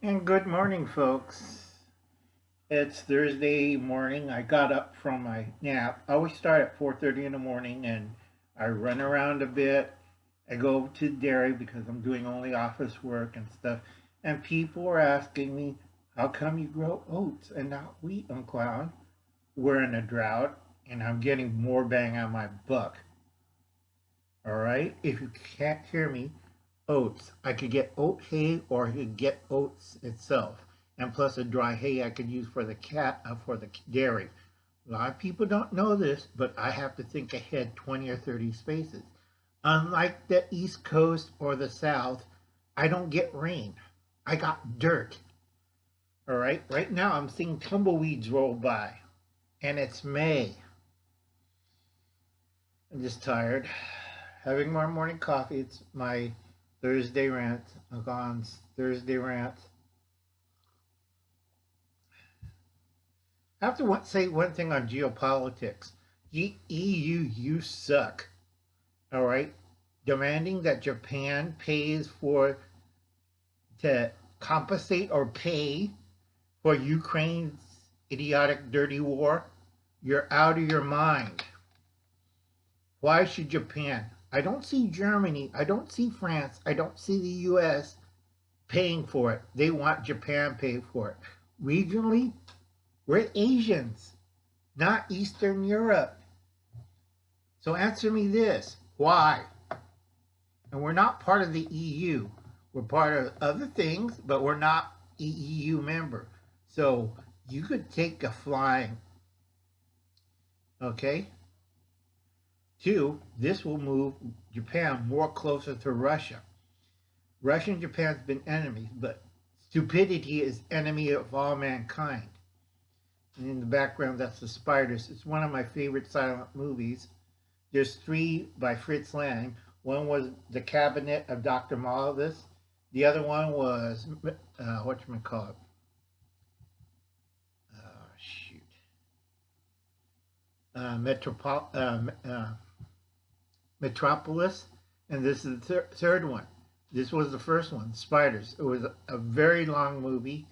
And good morning, folks. It's Thursday morning. I got up from my nap. I always start at 4:30 in the morning and I run around a bit. I go to dairy because I'm doing only office work and stuff. And people are asking me, how come you grow oats and not wheat, Uncle Alan? We're in a drought and I'm getting more bang on my buck. All right? If you can't hear me, oats. I could get oat hay or I could get oats itself. And plus a dry hay I could use for the for the dairy. A lot of people don't know this, but I have to think ahead 20 or 30 spaces. Unlike the East Coast or the South, I don't get rain. I got dirt. All right. Right now I'm seeing tumbleweeds roll by, and it's May. I'm just tired. Having my morning coffee. It's my Thursday rant. I'm on Thursday rant. I have to say one thing on geopolitics. EU, you suck. All right? Demanding that Japan pays to compensate or pay for Ukraine's idiotic, dirty war. You're out of your mind. Why should Japan? I don't see Germany. I don't see France. I don't see the US paying for it. They want Japan pay for it. Regionally, we're Asians, not Eastern Europe. So answer me this. Why? And we're not part of the EU. We're part of other things, but we're not EU member. So you could take a flying. Okay? Two, this will move Japan more closer to Russia. Russia and Japan have been enemies, but stupidity is enemy of all mankind. And in the background, that's the spiders. It's one of my favorite silent movies. There's three by Fritz Lang. One was The Cabinet of Dr. Malthus. The other one was, whatchamacallit? Shoot. Metropolis. And this is the third one. This was the first one, Spiders. It was a very long movie.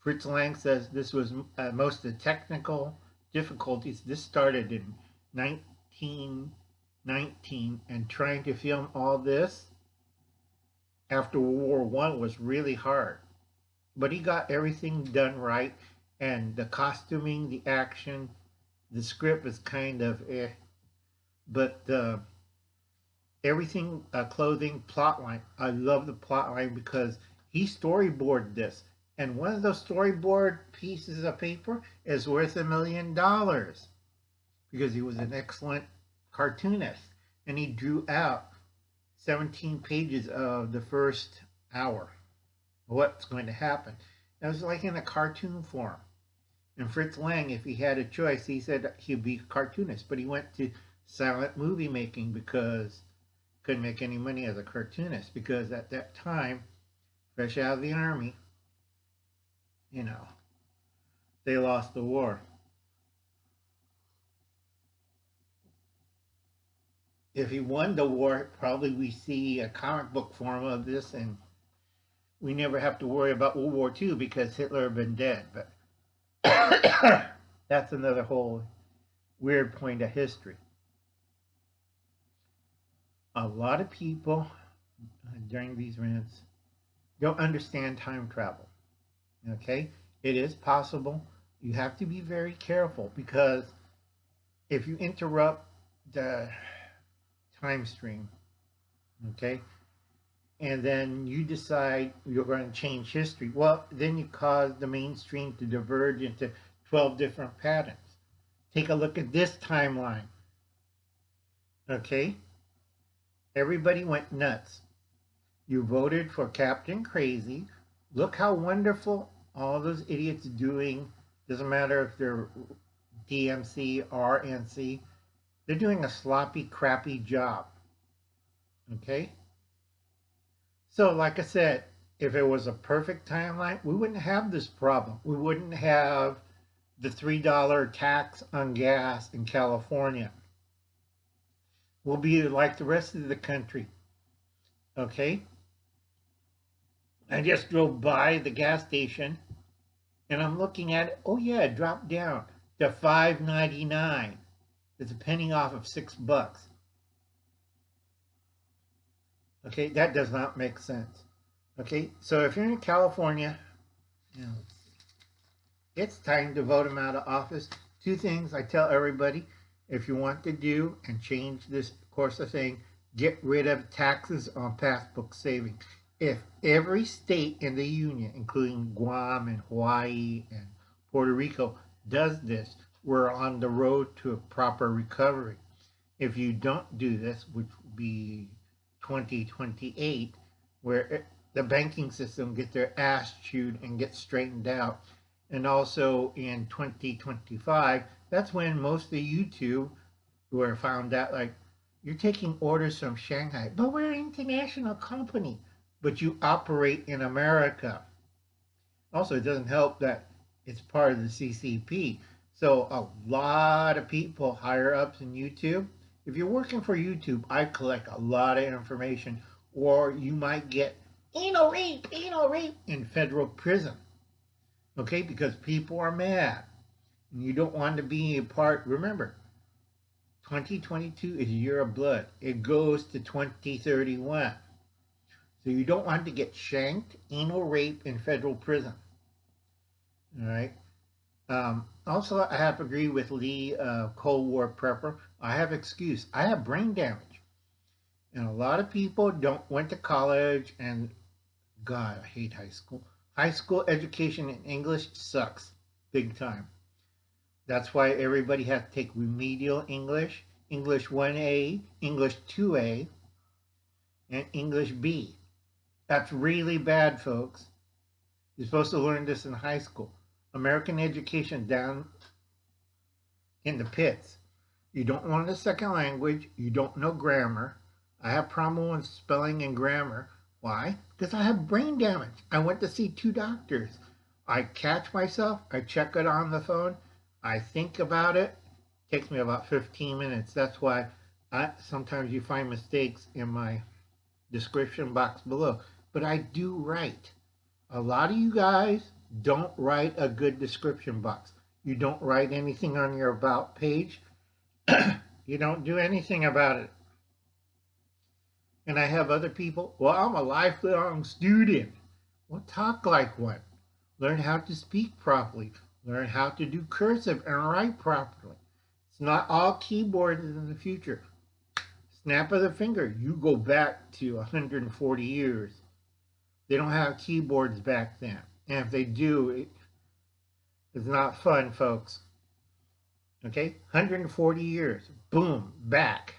Fritz Lang says this was most of the technical difficulties. This started in 1919, and trying to film all this after World War I was really hard. But he got everything done right, and the costuming, the action, the script is kind of eh. But everything, clothing, plot line. I love the plot line because he storyboarded this. And one of those storyboard pieces of paper is worth $1 million because he was an excellent cartoonist. And he drew out 17 pages of the first hour. What's going to happen? It was like in a cartoon form. And Fritz Lang, if he had a choice, he said he'd be a cartoonist. But he went to silent movie making because couldn't make any money as a cartoonist because at that time, fresh out of the army, you know, they lost the war. If he won the war, probably we see a comic book form of this, and we never have to worry about World War II because Hitler had been dead. But that's another whole weird point of history. A lot of people during these rants don't understand time travel. Okay? It is possible. You have to be very careful because if you interrupt the time stream, okay, and then you decide you're going to change history, well, then you cause the mainstream to diverge into 12 different patterns. Take a look at this timeline. Okay? Everybody went nuts. You voted for Captain Crazy. Look how wonderful all those idiots doing. Doesn't matter if they're DMC, RNC. They're doing a sloppy, crappy job. Okay? So, like I said, if it was a perfect timeline, we wouldn't have this problem. We wouldn't have the $3 tax on gas in California. We'll be like the rest of the country. Okay? I just drove by the gas station and I'm looking at it. Oh yeah, it dropped down to $5.99. It's a penny off of $6. Okay, that does not make sense. Okay, so if you're in California, you know, it's time to vote him out of office. Two things I tell everybody: if you want to do and change this course of thing, get rid of taxes on passbook saving. If every state in the union, including Guam and Hawaii and Puerto Rico, does this, we're on the road to a proper recovery. If you don't do this, which will be 2028, where the banking system get their ass chewed and get straightened out, and also in 2025, that's when most of YouTube were found out, like, you're taking orders from Shanghai, but we're an international company, but you operate in America. Also, it doesn't help that it's part of the CCP. So a lot of people, higher ups in YouTube, if you're working for YouTube, I collect a lot of information, or you might get anal rape in federal prison. Okay, because people are mad. And you don't want to be a part. Remember, 2022 is a year of blood. It goes to 2031. So you don't want to get shanked, anal rape in federal prison. All right. Also, I have to agree with Lee, Cold War prepper. I have excuse. I have brain damage, and a lot of people went to college. And God, I hate high school. High school education in English sucks big time. That's why everybody has to take remedial English, English 1A, English 2A, and English B. That's really bad, folks. You're supposed to learn this in high school. American education down in the pits. You don't learn a second language. You don't know grammar. I have problem with spelling and grammar. Why? Because I have brain damage. I went to see 2 doctors. I catch myself. I check it on the phone. I think about it. It takes me about 15 minutes. That's why sometimes you find mistakes in my description box below. But I do write. A lot of you guys don't write a good description box. You don't write anything on your about page. You don't do anything about it. And I have other people, well, I'm a lifelong student. Well, talk like one. Learn how to speak properly. Learn how to do cursive and write properly. It's not all keyboards in the future. Snap of the finger, you go back to 140 years. They don't have keyboards back then. And if they do, it's not fun, folks. Okay? 140 years. Boom. Back.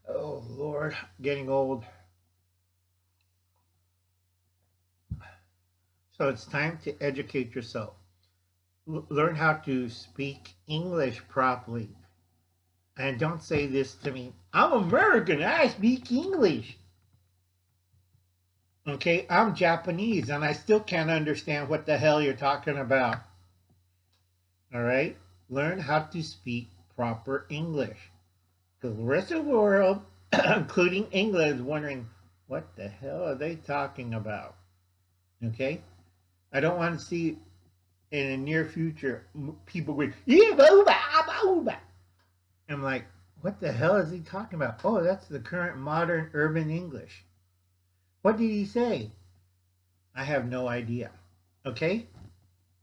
Oh, Lord. Getting old. So it's time to educate yourself. Learn how to speak English properly. And don't say this to me. I'm American. I speak English. Okay, I'm Japanese and I still can't understand what the hell you're talking about. All right? Learn how to speak proper English. Because the rest of the world, including England, is wondering, what the hell are they talking about? Okay? I don't want to see in the near future people going, I'm like, what the hell is he talking about? Oh, that's the current modern urban English. What did he say? I have no idea. Okay?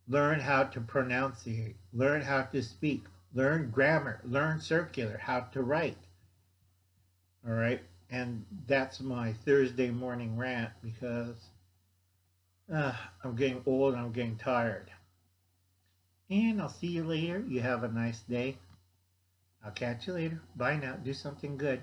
Learn how to pronunciate. Learn how to speak. Learn grammar. Learn circular. How to write. All right? And that's my Thursday morning rant because I'm getting old and I'm getting tired. And I'll see you later. You have a nice day. I'll catch you later. Bye now. Do something good.